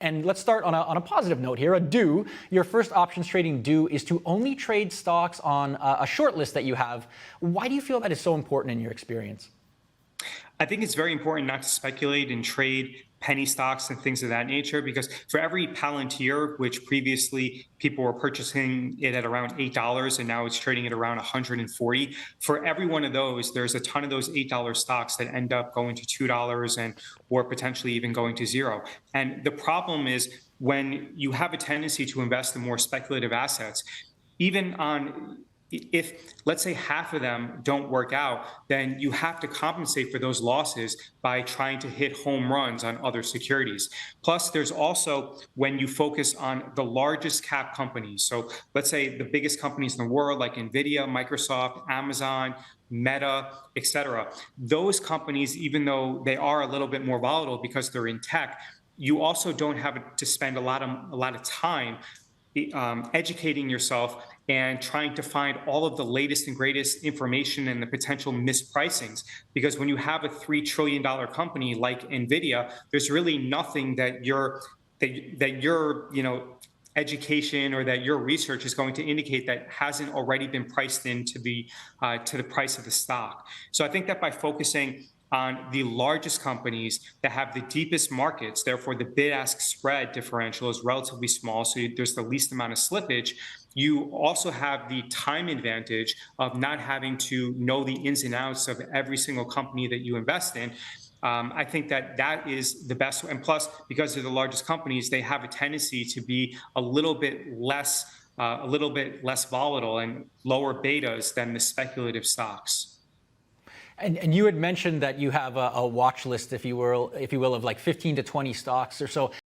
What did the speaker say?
And let's start on a positive note here, a do. Your first options trading do is to only trade stocks on a short list that you have. Why do you feel that is so important in your experience? I think it's very important not to speculate and trade penny stocks and things of that nature, because for every Palantir, which previously people were purchasing it at around $8 and now it's trading at around 140, for every one of those, there's a ton of those $8 stocks that end up going to $2 and or potentially even going to zero. And the problem is when you have a tendency to invest in more speculative assets, even on if let's say half of them don't work out, then you have to compensate for those losses by trying to hit home runs on other securities. Plus, there's also when you focus on the largest cap companies. So let's say the biggest companies in the world like Nvidia, Microsoft, Amazon, Meta, etc. Those companies, even though they are a little bit more volatile because they're in tech, you also don't have to spend a lot of time educating yourself and trying to find all of the latest and greatest information and the potential mispricings. Because when you have a $3 trillion company like Nvidia, there's really nothing that your education or that your research is going to indicate that hasn't already been priced into the price of the stock. So I think that by focusing on the largest companies that have the deepest markets, therefore the bid-ask spread differential is relatively small, so there's the least amount of slippage. You also have the time advantage of not having to know the ins and outs of every single company that you invest in. I think that is the best. And plus, because they're the largest companies, they have a tendency to be a little bit less volatile and lower betas than the speculative stocks. And you had mentioned that you have a watch list, if you will, of like 15 to 20 stocks or so.